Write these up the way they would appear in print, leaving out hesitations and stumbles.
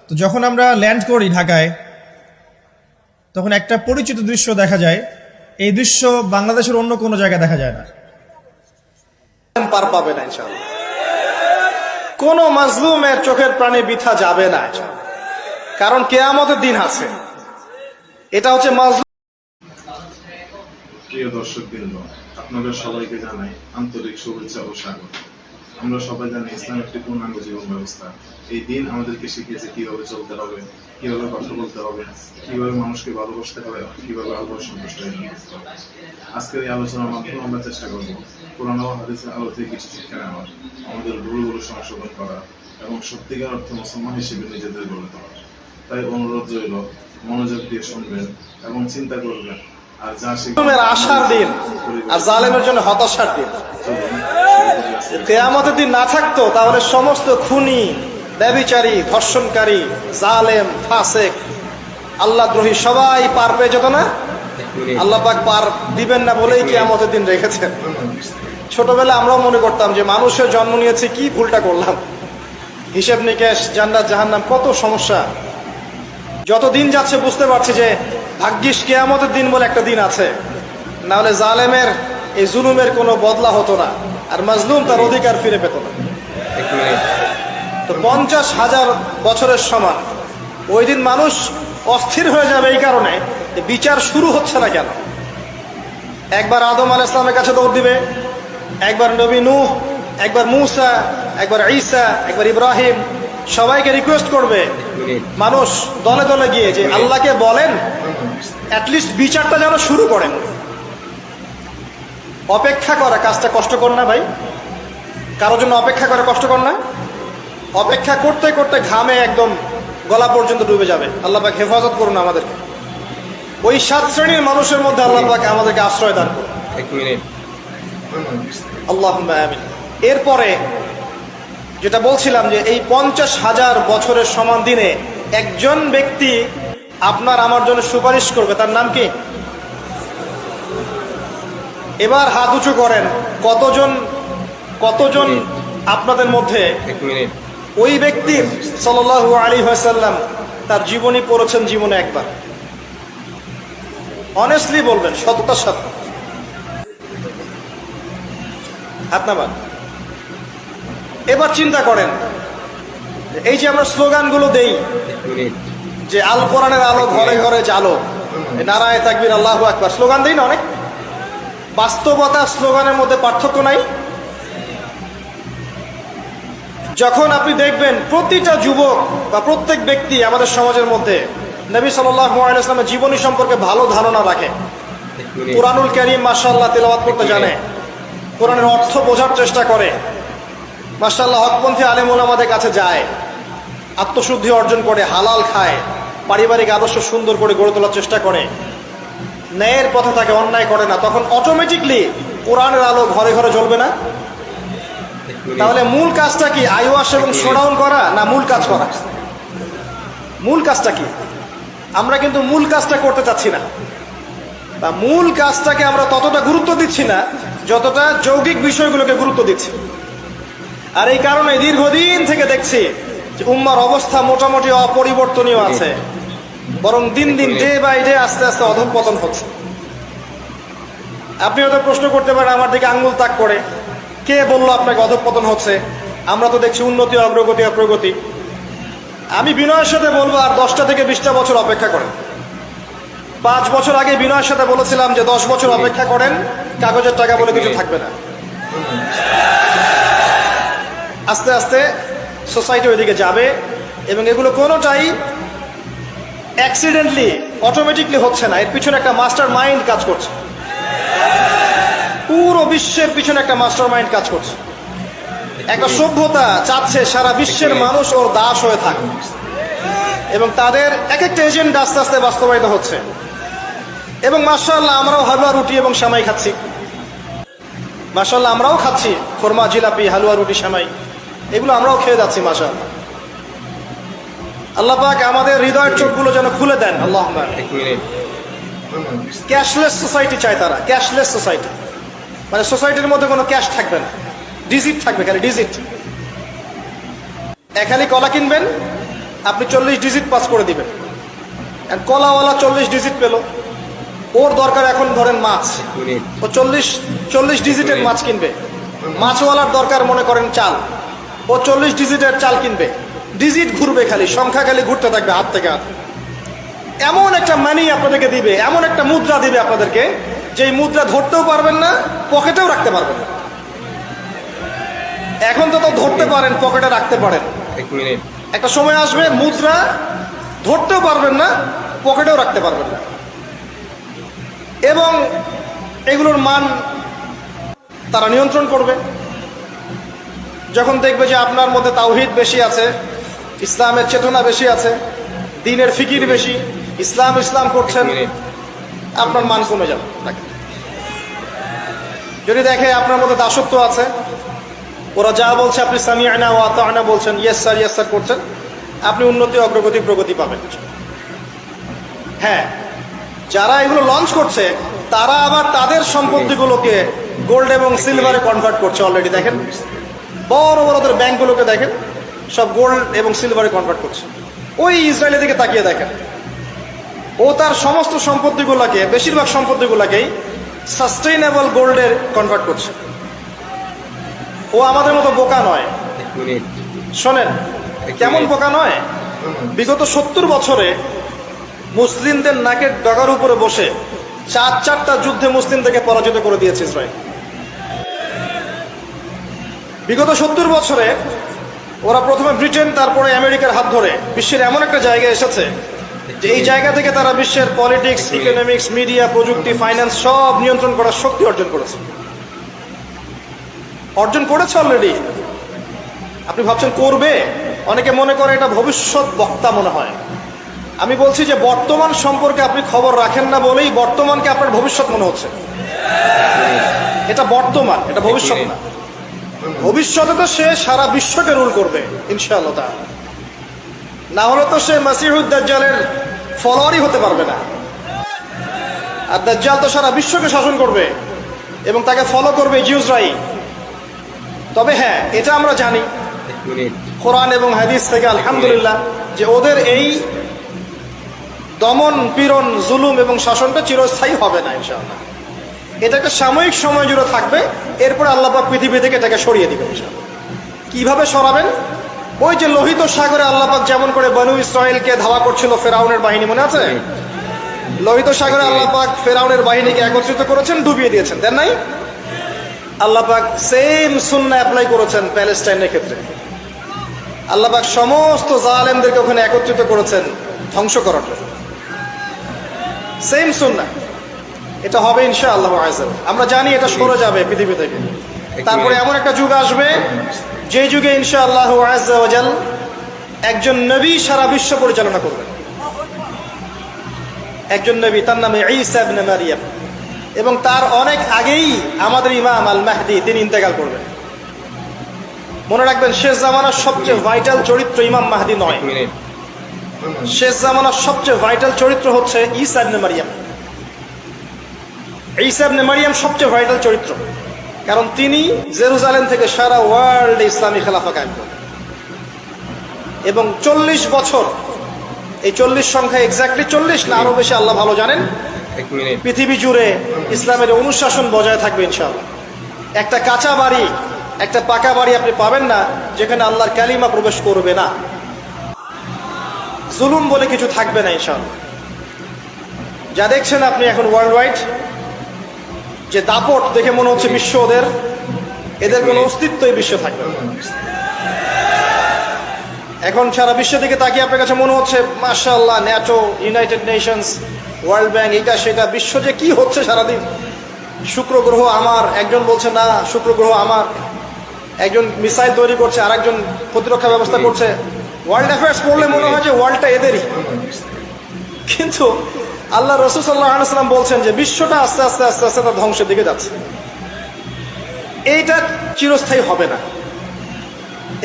তো যখন আমরা ল্যান্ড করি ঢাকায়, তখন একটা পরিচিত দৃশ্য দেখা যায়। এই দৃশ্য বাংলাদেশের অন্য কোনো জায়গায় দেখা যায় না। পার পাবে না ইনশাআল্লাহ। কোন মাজলুমের চোখের প্রাণী বৃথা যাবে না, কারণ কিয়ামতের দিন আছে। এটা হচ্ছে মাজলুম। প্রিয় দর্শকবৃন্দ, আপনাদের সবাইকে জানাই আন্তরিক শুভেচ্ছা ও স্বাগত। আমরা সবাই জানি ইসলাম একটি পূর্ণাঙ্গ জীবন ব্যবস্থা। এই দিন আমাদেরকে শিখিয়েছে কিভাবে চলতে হবে, কিভাবে কথা বলতে হবে, কিভাবে মানুষকে ভালোবাসতে হবে, কিভাবে আল্লাহর সন্তুষ্ট হবে। আজকের এই আলোচনার মাধ্যমে আমরা চেষ্টা করব কোরআন ও হাদিসের আলো থেকে কিছু শিক্ষা নেওয়ার, আমাদের ভুলগুলো সংশোধন করা এবং সত্যিকার অর্থে মুসলমান হিসেবে নিজেদের গড়ে তোলা। তাই অনুরোধ রইল, মনোযোগ দিয়ে শুনবেন এবং চিন্তা করবেন। আর যা শিখবেন আশার দিন আর জালেমের জন্য হতাশার দিন। কিয়ামতের দিন না থাকতো তাহলে সমস্ত খুনি, ব্যভিচারী, ধর্ষণকারী, জালেম, ফাসেক, আল্লাহদ্রোহী সবাই পার পেয়ে যেত না। আল্লাহ পাক পার দিবেন না বলেই কিয়ামতের দিন রেখেছেন। ছোটবেলা আমরাও মনে করতাম যে মানুষের জন্ম নিয়েছে, কি ভুলটা করলাম। হিসেব নিকেশ, জান্নাত জাহান্নাম, কত সমস্যা। যত দিন যাচ্ছে বুঝতে পারছি যে ভাগ্যিস কিয়ামতের দিন বলে একটা দিন আছে, না হলে জালেমের এই জুলুমের কোনো বদলা হতো না, আর মাজলুম তার অধিকার ফিরে পেত না। তো 50,000 বছরের সমান ওই দিন মানুষ অস্থির হয়ে যাবে এই কারণে বিচার শুরু হচ্ছে না কেন। একবার আদম আলাইহিস সালামের কাছে দৌড় দিবে, একবার নবী নূহ, একবার মূসা, একবার ঈসা, একবার ইব্রাহিম, সবাইকে রিকোয়েস্ট করবে মানুষ দলে দলে গিয়ে যে আল্লাহকে বলেন অ্যাটলিস্ট বিচারটা যেন শুরু করেন। অপেক্ষা করা কাজটা কষ্টকর না ভাই? কারোর জন্য অপেক্ষা করা কষ্টকর না? অপেক্ষা করতে করতে ঘামে একদম গলা পর্যন্ত ডুবে যাবে। আল্লাহ পাক হেফাজত করুন আমাদেরকে। ওই 7 শ্রেণীর মানুষের মধ্যে আল্লাহ পাক আমাদেরকে আশ্রয় দান করুন। আল্লাহুম্মা আমিন। এরপরে যেটা বলছিলাম যে এই 50,000 বছরের সমান দিনে একজন ব্যক্তি আপনার আমার জন্য সুপারিশ করবে, তার নাম কি? এবার হাত উঁচু করেন, কতজন আপনাদের মধ্যে ওই ব্যক্তির সাল্লাল্লাহু আলাইহি ওয়াসাল্লাম তার জীবনী পড়েছেন জীবনে একবার? অনেস্টলি বলবেন, সততার সাথে। হাত নামান। এবার চিন্তা করেন, এই যে আমরা স্লোগানগুলো দেই যে আল কোরআনের আলো ঘরে ঘরে জালো, নারায়ে তাকবীর, আল্লাহু আকবার, স্লোগান দেই না অনেক? বাস্তবতা স্লোগানের মধ্যে পার্থক্য নাই। যখন আপনি দেখবেন প্রতিটা যুবক বা প্রত্যেক ব্যক্তি আমাদের সমাজের মধ্যে নবী সাল্লাল্লাহু আলাইহি ওয়াসাল্লামের জীবনী সম্পর্কে ভালো ধারণা রাখে, কুরআনুল কারীম মাশাআল্লাহ তেলাওয়াত করতে জানে, কোরআনের অর্থ বোঝার চেষ্টা করে, মাশাআল্লাহ হকপন্থী আলেম ওলামাদের কাছে যায়, আত্মশুদ্ধি অর্জন করে, হালাল খায়, পারিবারিক আদর্শ সুন্দর করে গড়ে তোলার চেষ্টা করে, ন্যায়ের পথে থাকে, অন্যায় করে না, তখন অটোমেটিকলি কোরআনের আলো ঘরে ঘরে জ্বলবে না? তাহলে মূল কাজটা কি? আইওয়াশ এবং শোডাউন করা, না মূল কাজ করা? মূল কাজটা কি? আমরা কিন্তু মূল কাজটা করতে চাচ্ছি না, বা মূল কাজটাকে আমরা ততটা গুরুত্ব দিচ্ছি না যতটা যৌগিক বিষয়গুলোকে গুরুত্ব দিচ্ছি। আর এই কারণে দীর্ঘদিন থেকে দেখছি যে উম্মার অবস্থা মোটামুটি অপরিবর্তনীয় আছে, বরং দিন দিন ডে বাই ডে আস্তে আস্তে অধঃপতন হচ্ছে। আপনি হয়তো প্রশ্ন করতে পারেন আমার দিকে আঙ্গুল তাক করে, কে বললো আপনাকে অধঃপতন হচ্ছে? আমরা তো দেখছি উন্নতি, অগ্রগতি আর প্রগতি। আমি বিনয়ের সাথে বলবো আর 10টা থেকে 20টা বছর অপেক্ষা করেন। 5 বছর আগে বিনয়ের সাথে বলেছিলাম যে 10 বছর অপেক্ষা করেন, কাগজের টাকা বলে কিছু থাকবে না। আস্তে আস্তে সোসাইটি ওইদিকে যাবে, এবং এগুলো কোনোটাই অ্যাক্সিডেন্টলি অটোমেটিকলি হচ্ছে না। এর পিছনে একটা মাস্টার মাইন্ড কাজ করছে, পুরো বিশ্বের পিছনে একটা মাস্টার মাইন্ড কাজ করছে। একটা সভ্যতা চাচ্ছে সারা বিশ্বের মানুষ ওর দাস হয়ে থাকে, এবং তাদের এক একটা এজেন্ডা আস্তে আস্তে বাস্তবায়িত হচ্ছে। এবং মাশাআল্লাহ আমরাও হালুয়া রুটি এবং সেমাই খাচ্ছি, মাশাআল্লাহ আমরাও খাচ্ছি খোরমা, জিলাপি, হালুয়া রুটি, সেমাই, এগুলো আমরাও খেয়ে যাচ্ছি মাশাআল্লাহ। আল্লাহ পাক আমাদের হৃদয়ের চোখগুলো যেন খুলে দেন। আল্লাহুম্মা। ক্যাশলেস সোসাইটি চায় তারা, ক্যাশলেস সোসাইটি, মানে সোসাইটির মধ্যে কোনো ক্যাশ থাকবে না, ডিজিট থাকবে, খালি ডিজিট। 1 হালি কলা কিনবেন আপনি 40 ডিজিট পাস করে দিবেন। আর কলাওয়ালা 40 ডিজিট পেল, ওর দরকার এখন ধরেন মাছ, ও 40 ডিজিটের মাছ কিনবে। মাছওয়ালার দরকার মনে করেন চাল, ও 40 ডিজিটের চাল কিনবে। ডিজিট ঘুরবে, খালি সংখ্যা খালি ঘুরতে থাকবে হাত থেকে হাত। এমন একটা মানি আপনাদেরকে দিবে, এমন একটা মুদ্রা দিবে আপনাদেরকে, যে মুদ্রা ধরতেও পারবেন না, পকেটেও রাখতে পারবেন না। এখন তো ধরতে পারেন, পকেটে রাখতে পারেন, একটা সময় আসবে মুদ্রা ধরতেও পারবেন না, পকেটেও রাখতে পারবেন না। এবং এগুলোর মান তারা নিয়ন্ত্রণ করবে। যখন দেখবে যে আপনার মধ্যে তাওহীদ বেশি আছে, ইসলামের চেতনা বেশি আছে, দ্বীনের ফিকির বেশি, ইসলাম ইসলাম করছেন, আপনার মান কমে যাবে। যদি দেখে আপনার মধ্যে দাসত্ব আছে, ওরা যা বলছে আপনি সামিআনা ওয়া আতা'না বলছেন, ইয়েস স্যার করছেন, আপনি উন্নতি অগ্রগতি প্রগতি পাবেন। হ্যাঁ, যারা এগুলো লঞ্চ করছে তারা আবার তাদের সম্পত্তিগুলোকে গোল্ড এবং সিলভারে কনভার্ট করছে অলরেডি। দেখেন বড় বড় ওদের ব্যাংকগুলোকে দেখেন, সব গোল্ড এবং সিলভারে কনভার্ট করছে। ওই ইসরায়েলের দিকে তাকিয়ে দেখেন, ও তার সমস্ত সম্পত্তিগুলোকে, বেশিরভাগ সম্পত্তিগুলোকেই সাস্টেইনেবল গোল্ডের কনভার্ট করছে। ও আমাদের মতো বোকা নয়। শোনেন কেমন বোকা নয়। বিগত 70 বছরে মুসলিমদের নাকের ডগার উপরে বসে 4টা যুদ্ধে মুসলিমদেরকে পরাজিত করে দিয়েছে ইসরায়েল। বিগত 70 বছরে ওরা প্রথমে ব্রিটেন, তারপরে আমেরিকার হাত ধরে বিশ্বের এমন একটা জায়গায় এসেছে যে এই জায়গা থেকে তারা বিশ্বের পলিটিক্স, ইকোনমিক্স, মিডিয়া, প্রযুক্তি, ফাইন্যান্স সব নিয়ন্ত্রণ করার শক্তি অর্জন করেছে অলরেডি। আপনি ভাবছেন করবে? অনেকে মনে করে এটা ভবিষ্যৎ বক্তা মনে হয়। আমি বলছি যে বর্তমান সম্পর্কে আপনি খবর রাখেন না বলেই বর্তমানকে আপনার ভবিষ্যৎ মনে হচ্ছে। এটা বর্তমান, এটা ভবিষ্যৎ না। ভবিষ্যতে তো সে সারা বিশ্বকে রুল করবে ইনশাআল্লাহ তাআলা। না হলে তো সে মাসিহুদ দাজ্জালের ফলোয়ারই হতে পারবে না। আর দাজ্জাল তো সারা বিশ্বকে শাসন করবে এবং তাকে ফলো করবে জিউসরাই। তবে হ্যাঁ, এটা আমরা জানি কোরআন এবং হাদিস থেকে আলহামদুলিল্লাহ যে ওদের এই দমন, পীড়ন, জুলুম এবং শাসনটা চিরস্থায়ী হবে না ইনশাআল্লাহ। এটা একটা সাময়িক সময় জুড়ে থাকবে, এরপরে আল্লাহ পাক পৃথিবী থেকে এটাকে সরিয়ে দিবে ইনশাআল্লাহ। কিভাবে সরাবেন? ওই যে লোহিত সাগরে আল্লাহ পাক যেমন করে বনু ইসরায়েলকে ধাওয়া করছিল ফেরাউনের বাহিনী, মনে আছে? লোহিত সাগরে আল্লাহ পাক ফেরাউনের বাহিনীকে একত্রিত করেছেন, ডুবিয়ে দিয়েছেন, দেন নাই? আল্লাহ পাক সেম সুন্নাহ অ্যাপ্লাই করেছেন প্যালেস্টাইনের ক্ষেত্রে। আল্লাহ পাক সমস্ত জালেমদেরকে ওখানে একত্রিত করেছেন ধ্বংস করার জন্য। সেম সুন্নাহ, এটা হবে ইনশাআল্লাহ আযম। আমরা জানি এটা সরে যাবে পৃথিবী থেকে। তারপরে এমন একটা যুগ আসবে যে যুগে ইনশাআল্লাহ আযজা ওয়া জাল একজন নবী সারা বিশ্ব পরিচালনা করবেন। একজন নবী, তার নাম ঈসা ইবনে মারইয়াম, এবং তার অনেক আগেই আমাদের ইমাম আল মাহদি তিনি ইন্তেকাল করবেন। মনে রাখবেন, শেষ জামানার সবচেয়ে ভাইটাল চরিত্র ইমাম মাহদি নয়। শেষ জামানার সবচেয়ে ভাইটাল চরিত্র হচ্ছে ঈসা ইবনে মারইয়াম। ঈসা ইবনে মারইয়াম সবচেয়ে ভাইটাল চরিত্র, কারণ তিনি জেরুজালেম থেকে সারা ওয়ার্ল্ডে ইসলামী খেলাফা কায়েম করেন এবং 40 বছর, এই 40 সংখ্যা এক্স্যাক্টলি 40 না আরো বেশি আল্লাহ ভালো জানেন, পৃথিবী জুড়ে ইসলামের অনুশাসন বজায় থাকবে ইনশাআল্লাহ। একটা কাঁচা বাড়ি, একটা পাকা বাড়ি আপনি পাবেন না যেখানে আল্লাহর কালিমা প্রবেশ করবে না, জুলুম বলে কিছু থাকবে না ইনশাআল্লাহ। যা দেখছেন আপনি এখন ওয়ার্ল্ড ওয়াইড যে দাপট, দেখে মনে হচ্ছে বিশ্ব এদের কোনো অস্তিত্বই বিশ্বে থাকবে না। এখন সারা বিশ্বের দিকে তাকিয়ে আপনার কাছে মনে হচ্ছে মাশাআল্লাহ, NATO, United Nations, world bank, এটা সেটা, বিশ্ব যে কি হচ্ছে সারাদিন। শুক্র গ্রহ আমার, একজন বলছে না শুক্র গ্রহ আমার, একজন মিসাইল তৈরি করছে, আর একজন প্রতিরক্ষা ব্যবস্থা করছে। ওয়ার্ল্ড অ্যাফেয়ার্স পড়লে মনে হয় যে ওয়ার্ল্ডটা এদেরই, কিন্তু আল্লাহ রাসূল সাল্লাল্লাহু আলাইহি ওয়াসাল্লাম বলছেন যে বিশ্বটা আস্তে আস্তে আস্তে আস্তে তার ধ্বংসের দিকে যাচ্ছে। এইটা চিরস্থায়ী হবে না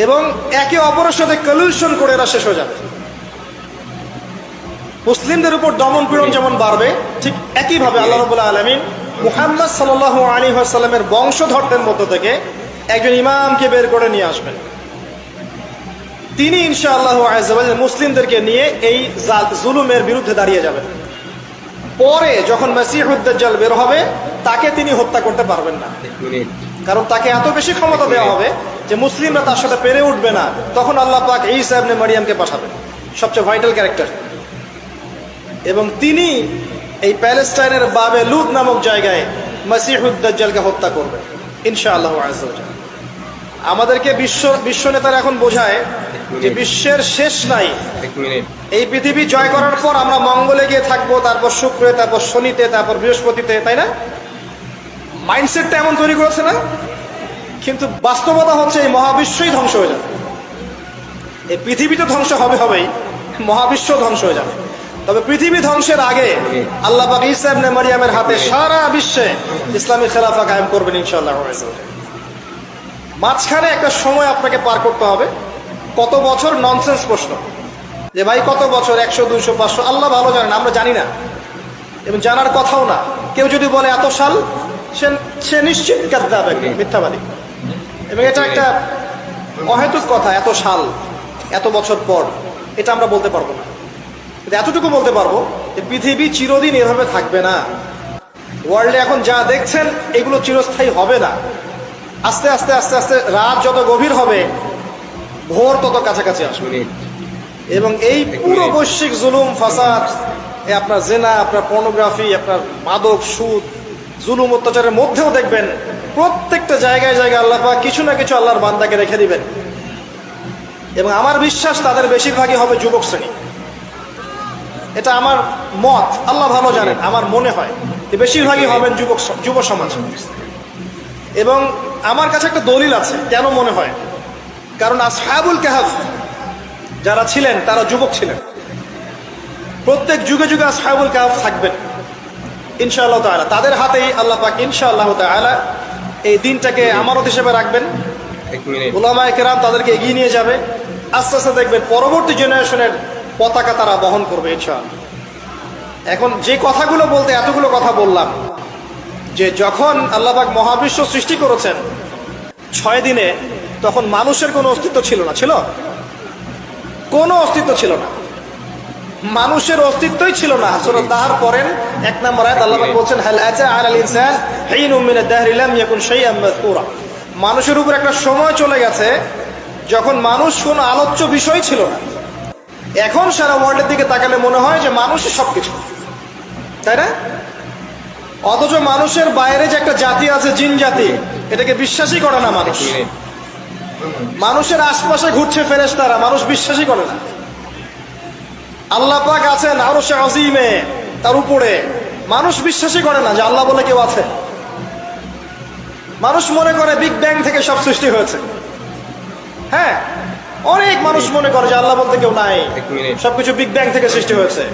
এবং একে অপরের সাথে কলিউশন করে এরা শেষ হয়ে যাবে। মুসলিমদের উপর দমন পীড়ন যেমন বাড়বে, ঠিক একইভাবে আল্লাহ রাব্বুল আলামিন মুহাম্মদ সাল্লাল্লাহু আলাইহি ওয়াসাল্লামের বংশধরদের মধ্য থেকে একজন ইমামকে বের করে নিয়ে আসবেন। তিনি ইনশাআল্লাহ আযজা ওয়া জাল্লা মুসলিমদেরকে নিয়ে এই জুলুমের বিরুদ্ধে দাঁড়িয়ে যাবেন। পরে যখন মাসিহুদ দাজ্জাল বের হবে তাকে তিনি হত্যা করতে পারবেন না, কারণ তাকে এত বেশি ক্ষমতা দেওয়া হবে যে মুসলিমরা তার সাথে পেরে উঠবে না। তখন আল্লাহ পাক ঈসা ইবনে মারইয়ামকে পাঠাবেন, সবচেয়ে ভাইটাল ক্যারেক্টার, এবং তিনি এই প্যালেস্টাইনের বাবে লুদ নামক জায়গায় মাসিহুদ দাজ্জালকে হত্যা করবেন ইনশাআল্লাহ আযজা ওয়া জাল্লা। আমাদেরকে বিশ্ব নেতারা এখন বোঝায় যে বিশ্বের শেষ নাই, এই পৃথিবী জয় করার পর আমরা মঙ্গলে গিয়ে থাকবো, তারপর শুক্রে, তারপর শনিতে, তারপর বৃহস্পতিতে, তাই না? মাইন্ডসেটটা এমন তৈরি করেছে না? কিন্তু বাস্তবতা হচ্ছে এই মহাবিশ্বই ধ্বংস হয়ে যাবে। এই পৃথিবী তো ধ্বংস হবেই, মহাবিশ্ব ধ্বংস হয়ে যাবে। তবে পৃথিবী ধ্বংসের আগে আল্লাহ পাক ঈসা ইবনে মারইয়ামের হাতে সারা বিশ্বে ইসলামী খেলাফা কায়েম করবেন ইনশাআল্লাহ। মাঝখানে একটা সময় আপনাকে পার করতে হবে। কত বছর? ননসেন্স প্রশ্ন, যে ভাই কত বছর, 100, 200, 500, আল্লাহ ভালো জানেন, আমরা জানি না এবং জানার কথাও না। কেউ যদি বলে এত সাল, সে নিশ্চিত কাযযাব, মিথ্যাবাদী। এবং এটা একটা অহেতুক কথা, এত সাল, এত বছর পর, এটা আমরা বলতে পারবো না। কিন্তু এতটুকু বলতে পারবো যে পৃথিবী চিরদিন এভাবে থাকবে না। ওয়ার্ল্ডে এখন যা দেখছেন এগুলো চিরস্থায়ী হবে না। আস্তে আস্তে আস্তে আস্তে রাত যত গভীর হবে, ভোর তত কাছাকাছি আসবে। এবং এই পুরো বৈশ্বিক জুলুম, ফাসাদ, আপনার জেনা, আপনার পর্নোগ্রাফি, আপনার মাদক, সুদ, জুলুম, অত্যাচারের মধ্যেও দেখবেন প্রত্যেকটা জায়গায় জায়গায় আল্লাহ পাক কিছু না কিছু আল্লাহর বান্দাকে রেখে দিবেন। এবং আমার বিশ্বাস তাদের বেশিরভাগই হবে যুবক শ্রেণী। এটা আমার মত, আল্লাহ ভালো জানেন, আমার মনে হয় যে বেশিরভাগই হবেন যুব সমাজ। এবং আমার কাছে একটা দলিল আছে কেন মনে হয়, কারণ আসহাবুল কাহফ যারা ছিলেন তারা যুবক ছিলেন। প্রত্যেক যুগে যুগে আসহাবুল কাহফ থাকবেন ইনশাআল্লাহ তাআলা। তাদের হাতেই আল্লাহ পাক ইনশাআল্লাহ তাআলা এই দিনটাকে আমানত হিসেবে রাখবেন। উলামায়ে কেরাম তাদেরকে এগিয়ে নিয়ে যাবে। আস্তে আস্তে দেখবেন পরবর্তী জেনারেশনের পতাকা তারা বহন করবে ইনশাআল্লাহ। এখন যে কথাগুলো বলতে এতগুলো কথা বললাম, যে যখন আল্লাহ পাক মহাবিশ্ব সৃষ্টি করেছেন 6 দিনে, তখন মানুষের কোনো অস্তিত্ব ছিল না। ছিল? কোনো অস্তিত্ব ছিল না, মানুষের অস্তিত্বই ছিল না। সূরা তাহার পড়েন 1 নম্বর আয়াত, আল্লাহ পাক বলছেন হাল আতা আলাল ইনসান হিনুম মিনাদ দাহরি লাম ইয়াকুন শাইআন মাযকুরা। মানুষের উপর একটা সময় চলে গেছে যখন মানুষ কোনো আলোচ্য বিষয় ছিল না। এখন সারা ওয়ার্ল্ডের দিকে তাকালে মনে হয় যে মানুষই সবকিছু, তাই না? অথচ মানুষের বাইরে যে একটা জাতি আছে, জিন জাতি, এটাকে বিশ্বাসই করে না মানুষ। মানুষের আশপাশে ঘুরছে ফেরেশতারা, মানুষ বিশ্বাসই করে না। আল্লাহ পাক আছেন আরশে আজিমে, তার উপরে, মানুষ বিশ্বাসই করে না যে আল্লাহ বলে কেউ আছে। মানুষ মনে করে বিগ ব্যাং থেকে সব সৃষ্টি হয়েছে। হ্যাঁ, অনেক মানুষ মনে করে যে আল্লাহ বলতে কেউ নাই, সবকিছু বিগ ব্যাং থেকে সৃষ্টি হয়েছে।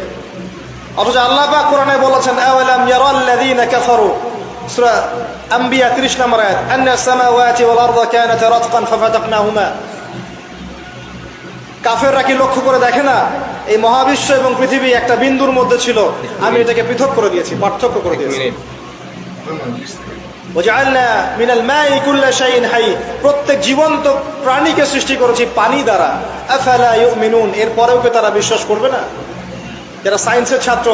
অথচ আল্লাহ পাক কোরআনে বলেছেন আওয়ালাম ইয়ারাল্লাযীনা কাফারু, সূরা আম্বিয়া 30 নম্বর আয়াত, আন্নাস সামাওয়াতি ওয়াল আরদা কানাতা রাতকান ফাফাতাকনাহুমা। কাফেররা কি লক্ষ্য করে দেখে না এই মহাবিশ্ব এবং পৃথিবী একটা বিন্দুর মধ্যে ছিল, আমি এটাকে পৃথক করে দিয়েছি, পার্থক্য করে দিয়েছি। ওয়াজআলনা মিনাল মাই কুল্লা শাইইন হাই, প্রত্যেক জীবন্ত প্রাণীকে সৃষ্টি করেছি পানি দ্বারা। আফালা ইউমিনুন, এরপরেও কি তারা বিশ্বাস করবে না? যারা সায়েন্সের ছাত্র,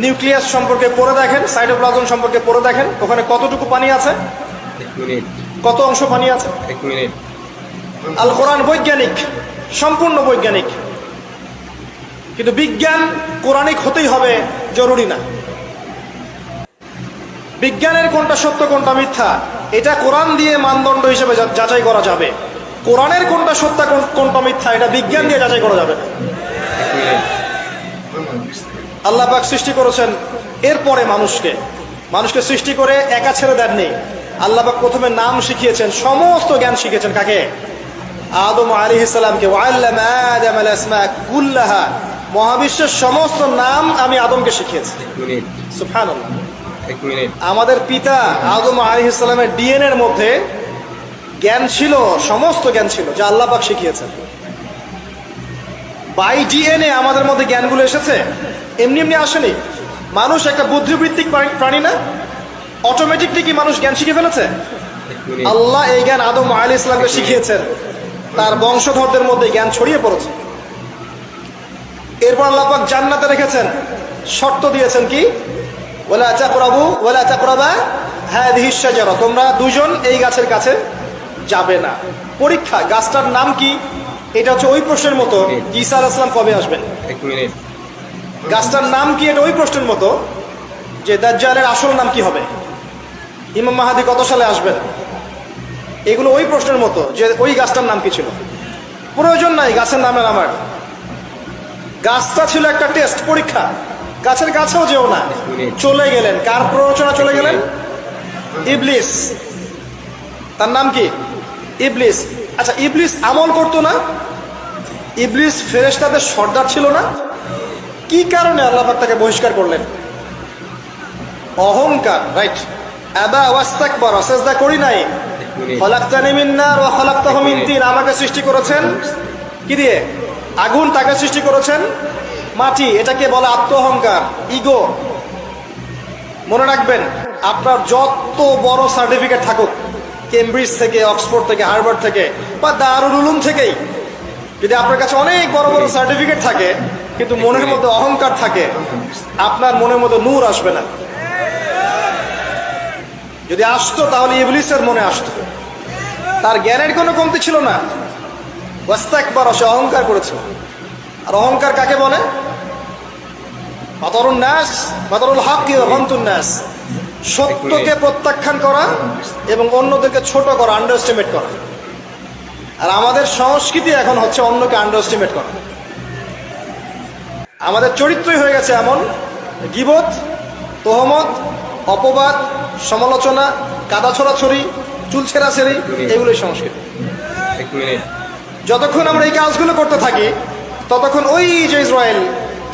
নিউক্লিয়াস সম্পর্কে পড়ে দেখেন, সাইটোপ্লাজম সম্পর্কে পড়ে দেখেন, ওখানে কতটুকু পানি আছে, কত অংশ পানি আছে। আল কোরআন বৈজ্ঞানিক, সম্পূর্ণ বৈজ্ঞানিক, কিন্তু বিজ্ঞান কোরআনিক হতেই হবে জরুরি না। বিজ্ঞানের কোনটা সত্য কোনটা মিথ্যা এটা কোরআন দিয়ে মানদণ্ড হিসেবে যাচাই করা যাবে। কোরআনের কোনটা সত্য কোনটা মিথ্যা এটা বিজ্ঞান দিয়ে যাচাই করা যাবে না। আল্লাহ পাক সৃষ্টি করেছেন, এরপরে মানুষকে সৃষ্টি করে একা ছেড়ে দেননি। আল্লাহ পাক প্রথমে নাম শিখিয়েছেন, সমস্ত জ্ঞান শিখিয়েছেন কাকে? আদম আলাইহিস সালামকে। ওয়াল্লামা আদামাল আসমা কুল্লাহা, মহাবিশ্বের সমস্ত নাম আমি আদমকে শিখিয়েছি। সুবহানাল্লাহ। আমাদের পিতা আদম আলাইহিস সালামের ডিএনএ এর মধ্যে জ্ঞান ছিল, সমস্ত জ্ঞান ছিল যা আল্লাহ পাক শিখিয়েছেন। বাই ডিএনএ আমাদের মধ্যে জ্ঞানগুলো এসেছে, এমনি এমনি আসেনি। মানুষ একটা বুদ্ধিবৃত্তিক প্রাণী না? অটোমেটিকলি কি মানুষ জ্ঞান শিখে ফেলেছে? আল্লাহ এই জ্ঞান আদম আলাইহিস সালামকে শিখিয়েছেন। তার বংশধরদের মধ্যে জ্ঞান ছড়িয়ে পড়েছে। এরপর আল্লাহ পাক জান্নাতে রেখেছেন, শর্ত দিয়েছেন কি, ওয়ালা তাকরাবু ওয়ালা তাকরাবা হাদিহিশ শাজারা, তোমরা দুজন এই গাছের কাছে যাবে না। পরীক্ষা, গাছটার নাম কি? এটা হচ্ছে ওই প্রশ্নের মতো ঈসা আলাইহিস সালাম কবে আসবেন। গাছটার নাম কি? এটা ওই প্রশ্নের মতো যে দাজ্জালের আসল নাম কি হবে, ইমাম মাহদী কত সালে আসবেন। এগুলো ওই প্রশ্নের মতো যে ওই গাছটার নাম কি ছিল। প্রয়োজন নাই গাছের নামের আমার, গাছটা ছিল একটা টেস্ট, পরীক্ষা। গাছের কাছেও যেও না। চলে গেলেন, কার প্ররোচনা চলে গেলেন? ইবলিস। তার নাম কি? ইবলিস। আচ্ছা, ইবলিস আমল করতো না? ইবলিস ফেরেশতাদের সর্দার ছিল না? কি কারণে আল্লাহ পাক তাকে বহিষ্কার করলেন? অহংকার, রাইট। আবা ওয়াস্তাকবারা, সিজদা করি নাই। খলাকতানি মিন নার ওয়া খলাকতাহু মিন তিন, আমাকে সৃষ্টি করেছেন কি দিয়ে? আগুন। তাকে সৃষ্টি করেছেন মাটি। এটাকে বলে আত্ম অহংকার, ইগো। মনে রাখবেন, আপনার যত বড় সার্টিফিকেট থাকুক, কেমব্রিজ থেকে, অক্সফোর্ড থেকে, হার্ভার্ড থেকে বা দারুল উলুম থেকেই, যদি আপনার কাছে অনেক বড় বড় সার্টিফিকেট থাকে কিন্তু মনের মধ্যে অহংকার থাকে, আপনার মনের মধ্যে নূর আসবে না। যদি আসতো তাহলে ইবলিসের মনে আসতো। তার জ্ঞানের কোনো কমতি ছিল না। ওয়াস্তাকবার, সে অহংকার করেছে। আর অহংকার কাকে বলে? বাতরুন নাস, বাতরুল হক ওয়া গমতুন নাস, সত্যকে প্রত্যাখ্যান করা এবং অন্যদেরকে ছোট করা, আন্ডার এস্টিমেট করা। আর আমাদের সংস্কৃতি এখন হচ্ছে অন্যকে আন্ডার এস্টিমেট করা। আমাদের চরিত্রই হয়ে গেছে এমন, গীবত, তোহমত, অপবাদ, সমালোচনা, কাদা ছড়াছড়ি, চুল ছেঁড়াছেড়ি, এগুলোই সংস্কৃতি। যতক্ষণ আমরা এই কাজগুলো করতে থাকি ততক্ষণ ওই যে ইসরায়েল,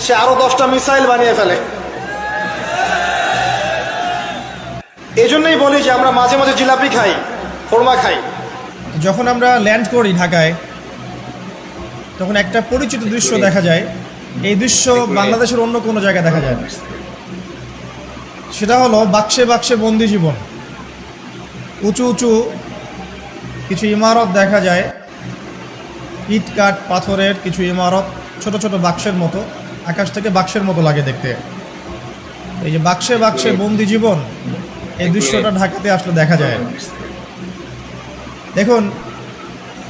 সে আরো 10টা মিসাইল বানিয়ে ফেলে। এই জন্যই বলি যে আমরা মাঝে মাঝে জিলাপি খাই, খোরমা খাই। যখন আমরা ল্যান্ড করি ঢাকায়, তখন একটা পরিচিত দৃশ্য দেখা যায়। এই দৃশ্য বাংলাদেশের অন্য কোনো জায়গায় দেখা যায় না। সেটা হলো বাক্সে বাক্সে বন্দি জীবন। উঁচু উঁচু কিছু ইমারত দেখা যায়, ইট কাঠ পাথরের কিছু ইমারত, ছোট ছোট বাক্সের মতো, আকাশ থেকে বাক্সের মতো লাগে দেখতে। এই যে বাক্সে বাক্সে বন্দি জীবন, এই দৃশ্যটা ঢাকাতে আসলে দেখা যায়। দেখুন,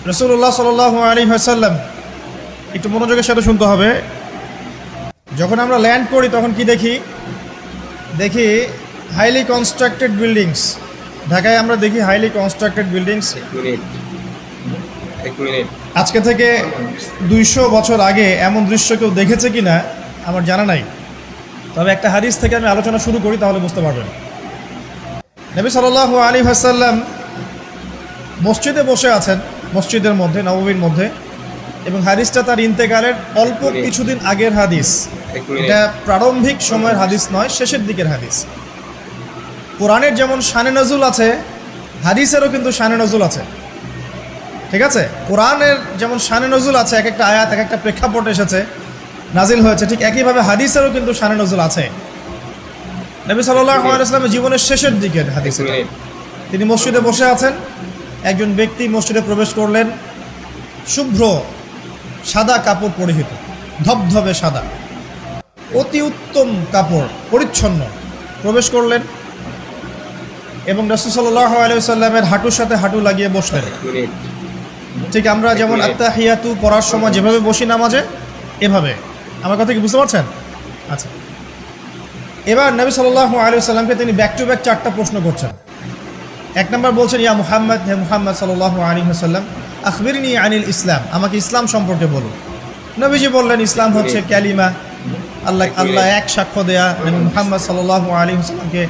রাসূলুল্লাহ সাল্লাল্লাহু আলাইহি ওয়াসাল্লাম, একটু মনোযোগের সাথে শুনতে হবে। যখন আমরা ল্যান্ড করি তখন কি দেখি? দেখি হাইলি কনস্ট্রাক্টেড বিল্ডিংস। ঢাকায় আমরা দেখি হাইলি কনস্ট্রাক্টেড বিল্ডিংস। আজকে থেকে 200 বছর আগে এমন দৃশ্য কেউ দেখেছে কিনা আমার জানা নাই। তবে একটা হাদিস থেকে আমি আলোচনা শুরু করি, তাহলে বুঝতে পারবেন। নবী সাল্লাল্লাহু আলাইহি ওয়াসাল্লাম মসজিদে বসে আছেন, মসজিদের মধ্যে, নববীর মধ্যে, এবং হাদিসটা তার ইন্তেকালের অল্প কিছুদিন আগের হাদিস। এটা প্রারম্ভিক সময়ের হাদিস নয়, শেষের দিকের হাদিস। কোরআনের যেমন শানে নজুল আছে, হাদিসেরও কিন্তু শানে নজুল আছে। ঠিক আছে? কোরআনের যেমন শানে নজুল আছে, এক একটা আয়াত এক একটা প্রেক্ষাপট এসেছে, নাজিল হয়েছে, ঠিক একইভাবে হাদিসেরও কিন্তু শানে নজুল আছে। নবী সাল্লাল্লাহু আলাইহি ওয়াসাল্লামের জীবনের শেষের দিকের হাদিস। তিনি মসজিদে বসে আছেন, একজন ব্যক্তি মসজিদে প্রবেশ করলেন, শুভ্র সাদা কাপড় পরিহিত, ধবধবে সাদা, অতি উত্তম কাপড়, পরিচ্ছন্ন, প্রবেশ করলেন এবং রাসূল সাল্লাল্লাহু আলাইহি ওয়াসাল্লামের হাঁটুর সাথে হাঁটু লাগিয়ে বসলেন। ঠিক আমরা যেমন আত্তাহিয়াতু পড়ার সময় যেভাবে বসি নামাজে, এভাবে। আমার কথা কি বুঝতে পারছেন? আচ্ছা, এবার নবী সাল্লাল্লাহু আলাইহি ওয়াসাল্লামকে তিনি ব্যাক টু ব্যাক 4টা প্রশ্ন করছেন। এক নম্বর বলছেন, ইয়া মুহাম্মদ, হে মুহাম্মদ সাল্লাল্লাহু আলাইহি ওয়াসাল্লাম, আখবিরনি আনিল ইসলাম, আমাকে ইসলাম সম্পর্কে বলুন। নবীজি বললেন, ইসলাম হচ্ছে কালিমা, আল্লাহ এক সাক্ষ্য দেয়া, নবী মুহাম্মদ সাল্লাল্লাহু আলাইহি ওয়াসাল্লামকে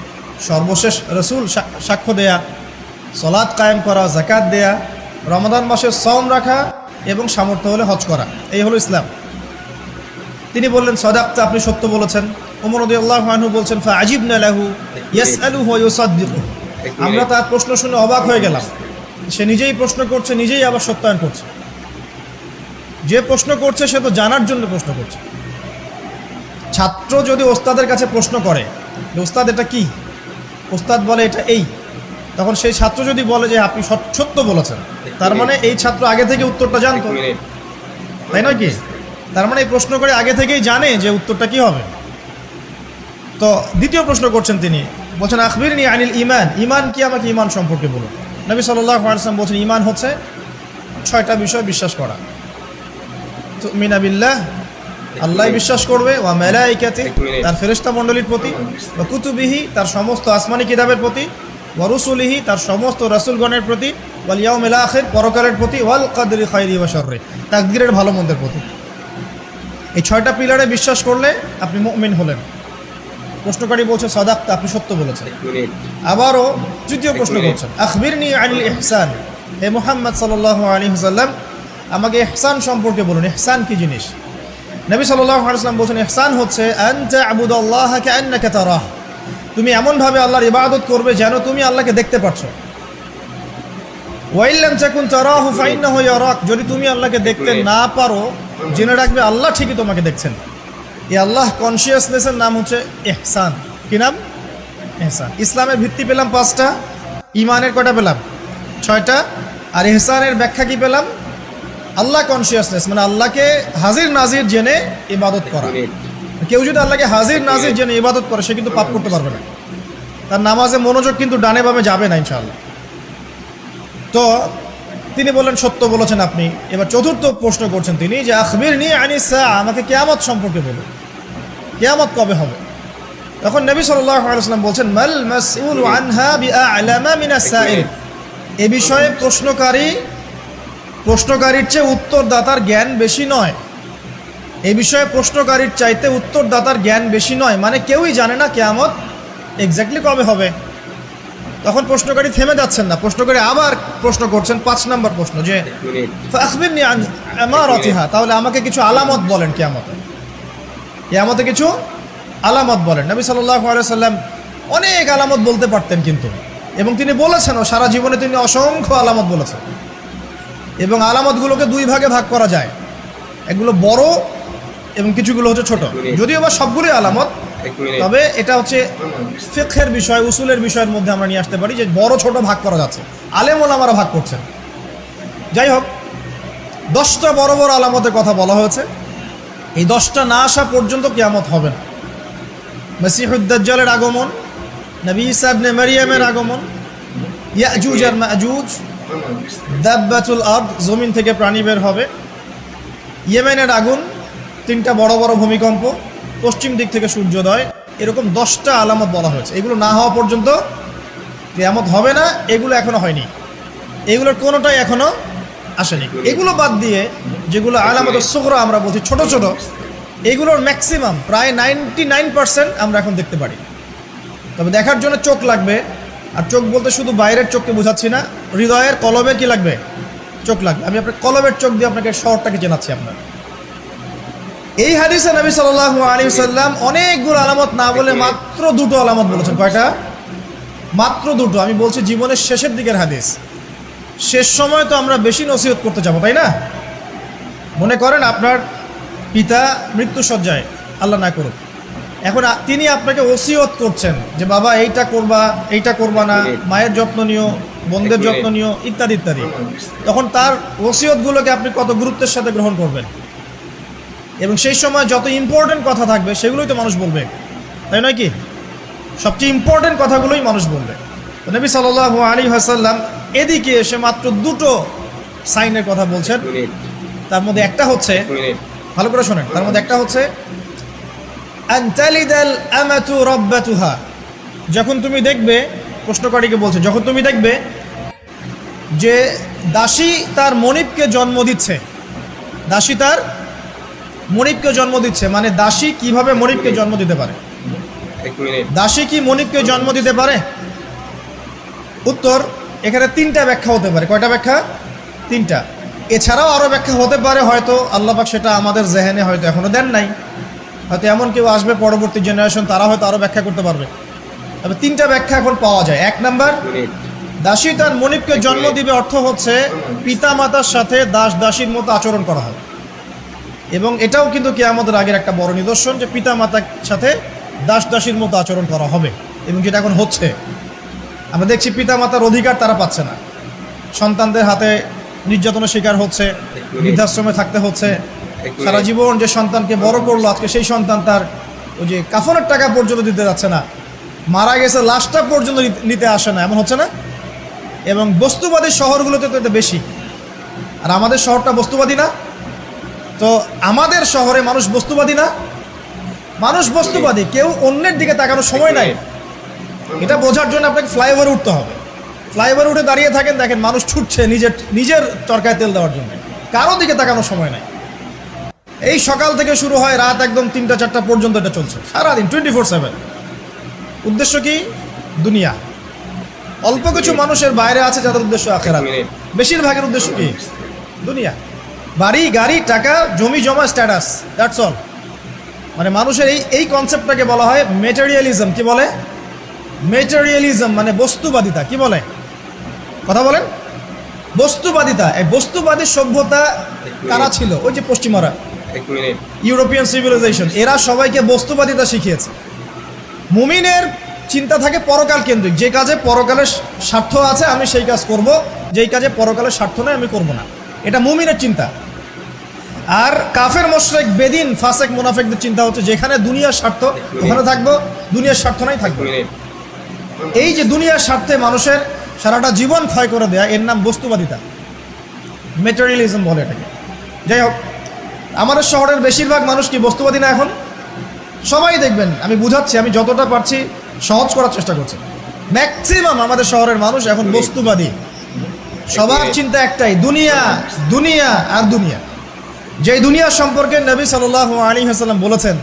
সর্বশেষ রাসূল সাক্ষ্য দেয়া, সালাত কায়েম করা, যাকাত দেয়া, রমাদান মাসে সওম রাখা এবং সামর্থ্য হলে হজ করা, এই হলো ইসলাম। তিনি বললেন, সাদাকতা, আপনি সত্য বলেছেন। ওমর রাদিয়াল্লাহু আনহু বলছেন, ফাআজিবনা লাহু ইয়াসআলুহু ওয়া ইউসাদ্দিকু, আমরা তার প্রশ্ন শুনে অবাক হয়ে গেলাম। সে নিজেই প্রশ্ন করছে, নিজেই আবার সত্যায়ন করছে। যে প্রশ্ন করছে সে তো জানার জন্য প্রশ্ন করছে। ছাত্র যদি ওস্তাদের কাছে প্রশ্ন করে যে ওস্তাদ এটা কি, ওস্তাদ বলে এটা এই, তখন সেই ছাত্র যদি বলে যে আপনি সত্য বলেছেন, তার মানে এই ছাত্র আগে থেকে উত্তরটা জানতো, তাই নয় কি? তার মানে এই প্রশ্ন করে আগে থেকেই জানে যে উত্তরটা কি হবে। তো দ্বিতীয় প্রশ্ন করছেন তিনি, বলছেন আখবিরনি আনিল ঈমান, ঈমান কি, আমাকে ঈমান সম্পর্কে বলুন। নবী সাল্লাল্লাহু আলাইহি ওয়াসাল্লাম বলছেন ঈমান হচ্ছে 6টা বিষয় বিশ্বাস করা। তুমিনা বিল্লাহ, আল্লাহ বিশ্বাস করবে, ওয়া মালাইকাতি, তার ফেরেশতা মণ্ডলীর প্রতি, ওয়া কুতুবিহি, তার সমস্ত আসমানি কিতাবের প্রতি, ওয়া রুসুলিহি, তার সমস্ত রাসূলগণের প্রতি, ওয়াল ইয়াউমিল আখির, পরকালের প্রতি, ওয়াল কদরি খাইরি ওয়া শাররি, তাকদীরের ভালো মন্দের প্রতি। এই 6টা পিলারে বিশ্বাস করলে আপনি মুমিন হলেন। প্রশ্নকারী বলছে সাদাক্তা, আপনি সত্য বলেছেন। আবারও তৃতীয় প্রশ্ন করছেন আখবিরনি আনিল ইহসান, হে মুহাম্মদ সাল্লাল্লাহু আলাইহি ওয়াসাল্লাম আমাকে ইহসান সম্পর্কে বলুন, ইহসান কি জিনিস? নবী সাল্লাল্লাহু আলাইহি ওয়াসাল্লাম বলছেন ইহসান হচ্ছে আন তা'বুদাল্লাহা কাআন্নাকা তারাহ, তুমি এমনভাবে আল্লাহর ইবাদত করবে যেন তুমি আল্লাহকে দেখতে পাচ্ছ। ওয়া ইল্লাম তাকুন তারাহু ফাইন্নাহু ইয়ারাক, যদি তুমি আল্লাহকে দেখতে না পারো জেনে রাখবে আল্লাহ ঠিকই তোমাকে দেখছেন। এই আল্লাহ কনসিয়াসনেসের নাম হচ্ছে ইহসান। কি নাম? ইহসান। ইসলামের ভিত্তি পেলাম 5টা, ইমানের কয়টা পেলাম? 6টা। আর ইহসানের ব্যাখ্যা কি পেলাম? আল্লাহ কনসিয়াসনেস, মানে আল্লাহকে হাজির নাজির জেনে ইবাদত করা। কেউ যদি আল্লাহকে হাজির নাজির জেনে ইবাদত করে সে কিন্তু পাপ করতে পারবে না, তার নামাজে মনোযোগ কিন্তু ডানে বামে যাবে না ইনশাআল্লাহ। তো তিনি বললেন সত্য বলেছেন আপনি। এবার চতুর্থ প্রশ্ন করছেন তিনি যে আখবিরনি আনিস সাআ, আমাকে কিয়ামত সম্পর্কে বলুন, কিয়ামত কবে হবে? তখন নবী সাল্লাল্লাহু আলাইহি ওয়াসাল্লাম বলছেন মাল মাসউলু আনহা বিআ'লামা মিনাস সাইল, এ বিষয়ে প্রশ্নকারীর চেয়ে উত্তরদাতার জ্ঞান বেশি নয়। এই বিষয়ে প্রশ্নকারীর চাইতে উত্তরদাতার জ্ঞান বেশি নয়, মানে কেউই জানে না কিয়ামত এক্স্যাক্টলি কবে হবে। তখন প্রশ্নকারী থেমে যাচ্ছেন না, প্রশ্নকারী আবার প্রশ্ন করছেন 5 নম্বর প্রশ্ন যে ফাখবিরনি আন আমারাতিহা, তাহলে আমাকে কিছু আলামত বলেন কিয়ামতের, কিয়ামতে কিছু আলামত বলেন। নবী সাল্লাল্লাহু আলাইহি ওয়াসাল্লাম অনেক আলামত বলতে পারতেন কিন্তু, এবং তিনি বলেছেনও, সারা জীবনে তিনি অসংখ্য আলামত বলেছেন। এবং আলামতগুলোকে 2 ভাগে ভাগ করা যায়, এগুলো বড় এবং কিছুগুলো হচ্ছে ছোট। যদিও বা সবগুলোই আলামত, তবে এটা হচ্ছে ফিকহের বিষয়, উসুলের বিষয়ের মধ্যে আমরা নিয়ে আসতে পারি যে বড় ছোট ভাগ করা যাচ্ছে, আলেম ওলামারা ভাগ করছেন। যাই হোক, 10টা বড় বড় আলামতের কথা বলা হয়েছে। এই 10টা না আসা পর্যন্ত কিয়ামত হবে না। মসিহুদ দাজ্জালের আগমন, নবী ঈসা ইবনে মারইয়ামের আগমন, ইয়াজুজ আর মাজুজ, দাব্বাতুল আরদ, জমিন থেকে প্রাণী বের হবে, ইয়েমেনের আগুন, 3টা বড় বড় ভূমিকম্প, পশ্চিম দিক থেকে সূর্যোদয়, এরকম 10টা আলামত বলা হয়েছে। এগুলো না হওয়া পর্যন্ত কিয়ামত হবে না। এগুলো এখনো হয়নি, এগুলোর কোনোটাই এখনো আসেনি। এগুলো বাদ দিয়ে যেগুলো আলামত সুগরা আমরা বলছি, ছোট ছোট, এগুলোর ম্যাক্সিমাম প্রায় 99% আমরা এখন দেখতে পারি। তবে দেখার জন্য চোখ লাগবে, আর চোখ বলতে শুধু বাইরের চোখকে বোঝাচ্ছি না, হৃদয়ের কলবে কি লাগবে? চোখ লাগবে। আমি আপনার কলবের চোখ দিয়ে আপনাকে শহরটাকে চেনাচ্ছি। আপনার এই হাদিসে নবী সাল্লাল্লাহু আলাইহি ওয়াসাল্লাম অনেকগুলো আলামত না বলে মাত্র 2টো আলামত বলেছেন। কয়টা? মাত্র 2টো। আমি বলছি জীবনের শেষের দিকের হাদিস, শেষ সময় তো আমরা বেশি নসিহত করতে যাবো, তাই না? মনে করেন আপনার পিতা মৃত্যুসজ্জায়, আল্লাহ না করুক, এখন তিনি আপনাকে ওসিয়ত করছেন যে বাবা এইটা করবা, এইটা করবা না, মায়ের যত্ন নিও, বোনদের যত্ন নিও, ইত্যাদি ইত্যাদি। তখন তার ওসিয়তগুলোকে আপনি কত গুরুত্বের সাথে গ্রহণ করবেন, এবং সেই সময় যত ইম্পর্টেন্ট কথা থাকবে সেগুলোই তো মানুষ বলবে, তাই নয় কি? সবচেয়ে ইম্পর্টেন্ট কথাগুলোই মানুষ বলবে। তো নবী সাল্লাল্লাহু আলাইহি ওয়াসাল্লাম এদিকে এসে মাত্র 2টো সাইনের কথা বলছেন। তার মধ্যে একটা হচ্ছে, ভালো করে শোনেন, তার মধ্যে একটা হচ্ছে আনতালিদাল আমাতু রাব্বাতুহা, যখন তুমি দেখবে, প্রশ্নকারীকে বলছে, যখন তুমি দেখবে যে দাসী তার মনিবকে জন্ম দিচ্ছে, দাসী তার মনিবকে জন্ম দিচ্ছে, মানে দাসী কিভাবে মনিবকে জন্ম দিতে পারে? দাসী কি মনিবকে জন্ম দিতে পারে? উত্তর, এখানে 3টা ব্যাখ্যা হতে পারে। কয়টা ব্যাখ্যা? 3টা। এছাড়াও আরও ব্যাখ্যা হতে পারে, হয়তো আল্লাহ পাক সেটা আমাদের জেহেনে হয়তো এখনো দেন নাই, হয়তো এমন কেউ আসবে পরবর্তী জেনারেশন, তারা হয়তো আরও ব্যাখ্যা করতে পারবে। তবে 3টা ব্যাখ্যা এখন পাওয়া যায়। 1 নাম্বার, দাসী তার মনিবকে জন্ম দিবে অর্থ হচ্ছে পিতা মাতার সাথে দাস দাসীর মতো আচরণ করা হবে, এবং এটাও কিন্তু কিয়ামতের আগের একটা বড় নিদর্শন যে পিতা মাতার সাথে দাস দাসীর মতো আচরণ করা হবে, এবং যেটা এখন হচ্ছে। আমরা দেখছি পিতামাতার অধিকার তারা পাচ্ছে না, সন্তানদের হাতে নির্যাতনের শিকার হচ্ছে, বৃদ্ধাশ্রমে থাকতে হচ্ছে। সারা জীবন যে সন্তানকে বড় করলো, আজকে সেই সন্তান তার ওই যে কাফনের টাকা পর্যন্ত দিতে যাচ্ছে না, মারা গেছে লাশটা পর্যন্ত নিতে আসে না, এমন হচ্ছে না? এবং বস্তুবাদী শহরগুলোতে তো এটা বেশি, আর আমাদের শহরটা বস্তুবাদী না। তো আমাদের শহরে মানুষ বস্তুবাদী না, মানুষ বস্তুবাদী, কেউ অন্যের দিকে তাকানোর সময় নাই। এটা বোঝার জন্য আপনাকে ফ্লাইওভারে উঠতে হবে। ফ্লাইওভারে উঠে দাঁড়িয়ে থাকেন, দেখেন মানুষ ছুটছে নিজের চরকায় তেল দেওয়ার জন্য, কারো দিকে তাকানোর সময় নাই। এই সকাল থেকে শুরু হয়, রাত একদম 3টা-4টা পর্যন্ত এটা চলছে, সারাদিন 24/7। উদ্দেশ্য কি? দুনিয়া। অল্প কিছু মানুষের বাইরে আছে যাদের উদ্দেশ্য আখিরাত, বেশিরভাগের উদ্দেশ্য কি? দুনিয়া, বাড়ি গাড়ি, টাকা, জমি জমা, স্ট্যাটাস, দ্যাটস অল। মানে মানুষের এই কনসেপ্টটাকে বলা হয় মেটেরিয়ালিজম। কি বলে? মেটেরিয়ালিজম মানে বস্তুবাদিতা। কি বলে? কথা বলেন। বস্তুবাদিতা। এই বস্তুবাদী সভ্যতা কারা ছিল? ওই যে পশ্চিমারা, ইউরোপিয়ান সিভিলাইজেশন, এরা সবাইকে বস্তুবাদিতা শিখিয়েছে। মুমিনের চিন্তা থাকে পরকাল কেন্দ্রিক, যে কাজে পরকালের স্বার্থ আছে আমি সেই কাজ করব, যেই কাজে পরকালের স্বার্থ নেই আমি করব না, এটা মুমিনের চিন্তা। আর কাফের মুশরিক বেদিন ফাসেক মুনাফিকদের চিন্তা হচ্ছে যেখানে দুনিয়ার স্বার্থ ওখানে থাকবো, দুনিয়ার স্বার্থ নাই থাকবো। এই যে দুনিয়ার স্বার্থে মানুষের সারাটা জীবন ক্ষয় করে দেয়া, এর নাম বস্তুবাদিতা, মেটেরিয়ালিজম বলে এটাকে। যাই হোক, আমাদের শহরের বেশিরভাগ মানুষ কি বস্তুবাদী না? এখন সবাই দেখবেন, আমি বুঝাচ্ছি, আমি যতটা পারছি সহজ করার চেষ্টা করছি। ম্যাক্সিমাম আমাদের শহরের মানুষ এখন বস্তুবাদী। সবার চিন্তা একটাই, দুনিয়া, দুনিয়া আর দুনিয়া। যে দুনিয়া সম্পর্কে নবী সাল্লাল্লাহু আলাইহি ওয়াসাল্লাম বলেছেন,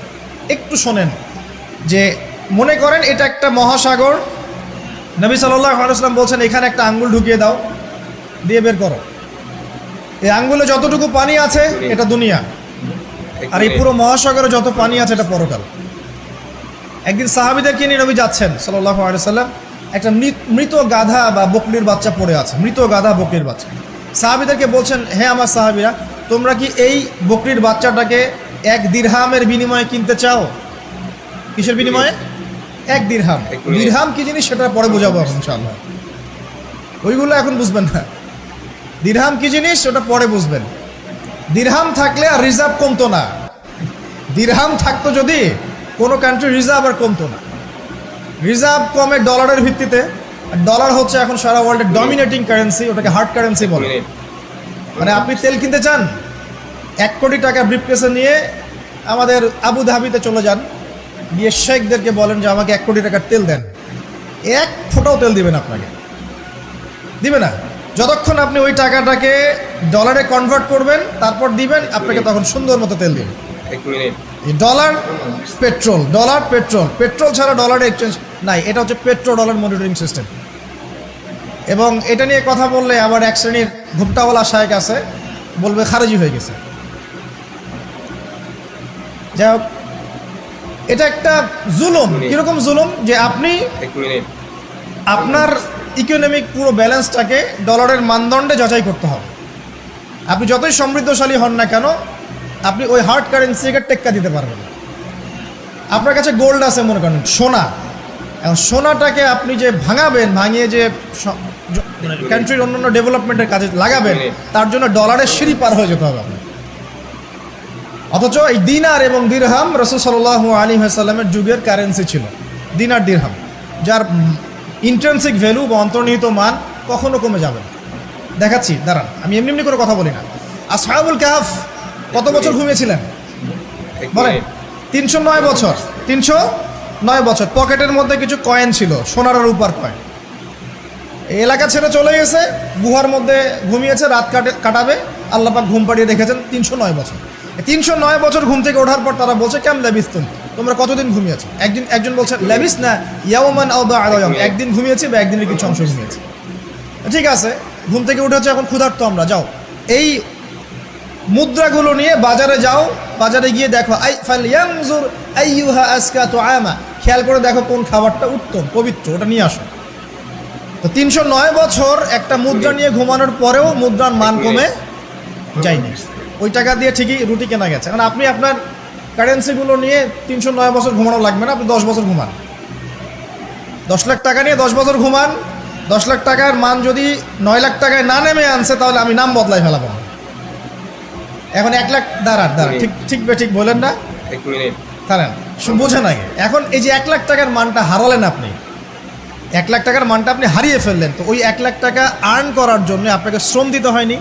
একটু শোনেন। যে মনে করেন এটা একটা মহাসাগর, নবী সাল্লাল্লাহু আলাইহি ওয়াসাল্লাম বলছেন এখানে একটা আঙ্গুল ঢুকিয়ে দাও, দিয়ে বের করো। এই আঙ্গুলে যতটুকু পানি আছে এটা দুনিয়া, আর এই পুরো মহাসাগরে যত পানি আছে এটা পরকাল। একদিন সাহাবীদেরকে নিয়ে নবী যাচ্ছেন সাল্লাল্লাহু আলাইহি ওয়াসাল্লাম, একটা মৃত গাধা বা বকরির বাচ্চা পড়ে আছে, মৃত গাধা বকরির বাচ্চা। সাহাবীদেরকে বলছেন, হে আমার সাহাবীরা, তোমরা কি এই বকরির বাচ্চাটাকে 1 দিরহামের বিনিময়ে কিনতে চাও? কিসের বিনিময়ে? 1 দিরহাম। দিরহাম কি জিনিস সেটা পরে বোঝাবো ইনশাআল্লাহ, ওইগুলো এখন বুঝবেন না। দিরহাম কি জিনিস ওটা পরে বুঝবেন। দিরহাম থাকলে আর রিজার্ভ কমতো না। দিরহাম থাকতো যদি, কোনো কান্ট্রি রিজার্ভ আর কমতো না। রিজার্ভ কমে ডলারের ভিত্তিতে, আর ডলার হচ্ছে এখন সারা ওয়ার্ল্ডের ডমিনেটিং কারেন্সি, ওটাকে হার্ড কারেন্সি বলে। মানে আপনি তেল কিনতে চান, 1 কোটি টাকা ব্রিফকেসে নিয়ে আমাদের আবু ধাবিতে চলে যান, গিয়ে শেখদেরকে বলেন যে আমাকে 1 কোটি টাকার তেল দেন, 1 ফোঁটাও তেল দিবেন আপনাকে, দিবে না। যতক্ষণ আপনি ওই টাকাটাকে ডলারে কনভার্ট করবেন তারপর দিবেন, আপনাকে তখন সুন্দর মতো তেল দিবেন। Dollar petrol, dollar petrol, petrol ছাড়া ডলারের এক্সচেঞ্জ নাই। এটা হচ্ছে পেট্রো ডলার মনিটরিং সিস্টেম। এবং এটা নিয়ে কথা বললে আবার এক শ্রেণীর ঘুমটাওয়ালা শায়েখ আছে, বলবে খারেজি হয়ে গেছে। যাই হোক, এটা একটা জুলুম। কিরকম জুলুম? যে আপনি আপনার ইকোনমিক পুরো ব্যালেন্সটাকে ডলারের মানদণ্ডে যাচাই করতে হবে। আপনি যতই সমৃদ্ধশালী হন না কেন, আপনি ওই হার্ড কারেন্সিকে টেক্কা দিতে পারবেন না। আপনার কাছে গোল্ড আছে মনে করেন, সোনা, এখন সোনাটাকে আপনি যে ভাঙাবেন, ভাঙিয়ে যে কান্ট্রির অন্যান্য ডেভেলপমেন্টের কাজে লাগাবেন, তার জন্য ডলারের সিঁড়ি পার হয়ে যেতে হবে আপনার। অথচ এই দিনার এবং দিরহাম রাসূল সাল্লাল্লাহু আলাইহি ওয়াসাল্লামের যুগের কারেন্সি ছিল, দিনার দিরহাম, যার ইন্ট্রিনসিক ভ্যালু বা অন্তর্নিহিত মান কখনো কমে যাবে না। দেখাচ্ছি, দাঁড়ান, আমি এমনি এমনি করে কথা বলি না। আসহাবুল কাহফ কত বছর ঘুমিয়েছিলেন বলেন? 309 বছর। 309 বছর। পকেটের মধ্যে কিছু কয়েন ছিল, সোনার আর রূপার কয়েন। এই এলাকা ছেড়ে চলে গেছে, গুহার মধ্যে ঘুমিয়েছে, রাত কাটাবে। আল্লাহ পাক ঘুম পাড়িয়ে রেখেছেন 309 বছর। 309 বছর ঘুম থেকে ওঠার পর তারা বলছে, কেম লাবিস্তুম, তোমরা কতদিন ঘুমিয়েছো? একজন বলছে লাবিস না ইয়াওমান আও বা'দা ইয়াওম, একদিন ঘুমিয়েছি বা একদিনের কিছু অংশ ঘুমিয়েছি। ঠিক আছে, ঘুম থেকে উঠেছে, এখন ক্ষুধার্ত আমরা, যাও এই মুদ্রাগুলো নিয়ে বাজারে যাও, বাজারে গিয়ে দেখো ফালইয়ানজুর আইয়ুহা আজকা তুআমা, খেয়াল করে দেখো কোন খাবারটা উত্তম পবিত্র, ওটা নিয়ে আসো। তো 309 বছর একটা মুদ্রা নিয়ে ঘুমানোর পরেও মুদ্রার মান কমে যায়নি। ওই টাকা দিয়ে ঠিকই রুটি কেনা গেছে। কারণ আপনি আপনার কারেন্সিগুলো নিয়ে 309 বছর ঘুমানো লাগবে না, আপনি 10 বছর ঘুমান। 10 লাখ টাকা নিয়ে 10 বছর ঘুমান, 10 লাখ টাকার মান যদি 9 লাখ টাকায় না নেমে আনছে তাহলে আমি নাম বদলাই ফেলাবো। এখন 1 লাখ দাঁড়ান ঠিক ঠিক ঠিক বলেন না, 1 মিনিট দাঁড়ান বোঝেন আগে। এখন এই যে 1 লাখ টাকার মানটা হারালেন আপনি, 1 লাখ টাকার মানটা আপনি হারিয়ে ফেললেন, তো ওই 1 লাখ টাকা আর্ন করার জন্য আপনাকে শ্রম দিতে হয়নি?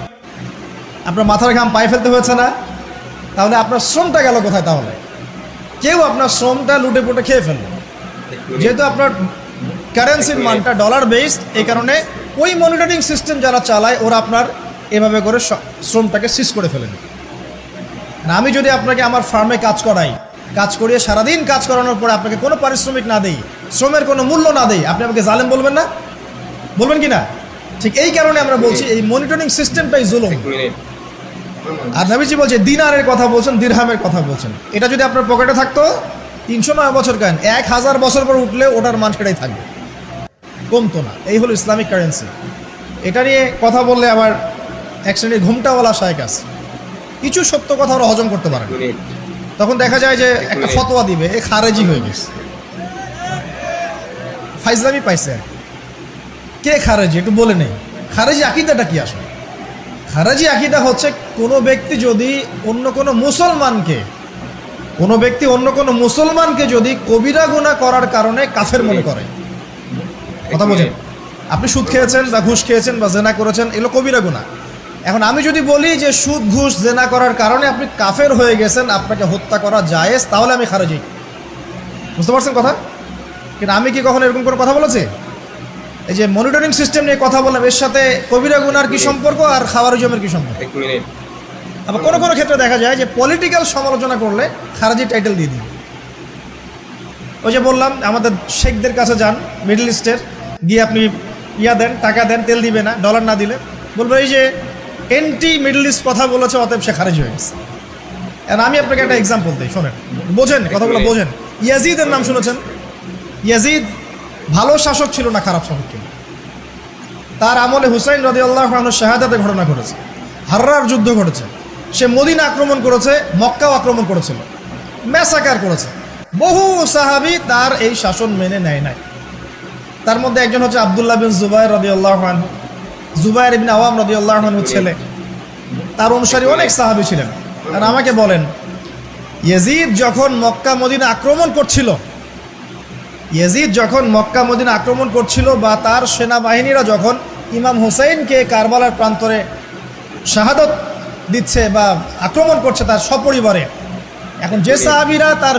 আপনার মাথার ঘাম পায়ে ফেলতে হয়েছে না? তাহলে আপনার শ্রমটা গেল কোথায়? তাহলে কেউ আপনার শ্রমটা লুটে পুটে খেয়ে ফেললো। যেহেতু আপনার কারেন্সির মানটা ডলার বেসড, এই কারণে ওই মনিটরিং সিস্টেম যারা চালায় ওরা আপনার এভাবে করে শ্রমটাকে সিজ করে ফেলেন। না, আমি যদি আপনাকে আমার ফার্মে কাজ করিয়ে সারাদিন কাজ করানোর পরে আপনাকে কোনো পারিশ্রমিক না দেই, শ্রমের কোনো মূল্য না দেই, আপনি আমাকে জালেম বলবেন না? বলবেন কি না? ঠিক এই কারণে আমরা বলছি এই মনিটরিং সিস্টেমটাই জুলুম। আর নবীজি বলছে দিনারের কথা বলছেন, দিরহামের কথা বলছেন। এটা যদি আপনার পকেটে থাকতো 309 বছর কেন 1000 বছর পর উঠলে ওটার মান সেটাই থাকবে, কমতো না। এই হলো ইসলামিক কারেন্সি। এটা নিয়ে কথা বললে আবার এক শ্রেণীর ঘুমটাওয়ালা শায়েখ আছে, কিছু সত্য কথা ওরা হজম করতে পারে, তখন দেখা যায় যে একটা ফতোয়া দিবে, এ খারেজি হয়ে গেছে, ফাইজলামি পাইছে। কে খারেজি একটু বলে নেই। খারেজি আকিদাটা কি আসলে? খারেজি আকিদা হচ্ছে কোনো ব্যক্তি যদি অন্য কোনো মুসলমানকে যদি কবিরা গুনাহ করার কারণে কাফের মনে করে। কথা বোঝেন? আপনি সুদ খেয়েছেন বা ঘুষ খেয়েছেন বা জেনা করেছেন, এগুলো কবিরা গুনাহ। এখন আমি যদি বলি যে সুদ ঘুষ জেনা করার কারণে আপনি কাফের হয়ে গেছেন, আপনাকে হত্যা করা জায়েজ, তাহলে আমি খারেজি। বুঝতে পারছেন কথা? কিন্তু আমি কি কখনো এরকম কোনো কথা বলেছি? এই যে মনিটরিং সিস্টেম নিয়ে কথা বললাম, এর সাথে কবিরা গুনার কি সম্পর্ক আর খাওয়ারিজমের কি সম্পর্ক? আবার কোনো কোনো ক্ষেত্রে দেখা যায় যে পলিটিক্যাল সমালোচনা করলে খারাজি টাইটেল দিয়ে দিবে। ওই যে বললাম আমাদের শেখদের কাছে যান মিডল ইস্টের, গিয়ে আপনি দেন, টাকা দেন, তেল দিবে না, ডলার না দিলে বলবো এই যে এন্টি মিডল ইস্ট কথা বলেছে, অতএব সে খারিজ হয়ে গেছে। আমি আপনাকে একটা এক্সাম্পল দিই, শোনেন, বোঝেন কথাগুলো বোঝেন। ইয়াজিদের নাম শুনেছেন? ইয়াজিদ ভালো শাসক ছিল না খারাপ শাসক ছিল? তার আমলে হুসাইন রাদিয়াল্লাহু আনহু শাহাদাতের ঘটনা ঘটেছে, হাররার যুদ্ধ ঘটেছে, সে মদিনা আক্রমণ করেছে, মক্কাও আক্রমণ করেছিল, ম্যাসাকার করেছে। বহু সাহাবী তার এই শাসন মেনে নেয় নাই। তার মধ্যে একজন হচ্ছে আব্দুল্লাহ বিন জুবাইর রাদিয়াল্লাহু আনহু, জুবাইর ইবনে আওয়াম রাদিয়াল্লাহু আনহুর ছেলে। তার অনুসারী অনেক সাহাবী ছিলেন। আর আমাকে বলেন, ইয়াজিদ যখন মক্কা মদিনা আক্রমণ করছিল বা তার সেনাবাহিনীরা যখন ইমাম হুসাইনকে কারবালার প্রান্তরে শাহাদত দিচ্ছে বা আক্রমণ করছে তার সপরিবারে, এখন যে সাহাবীরা তার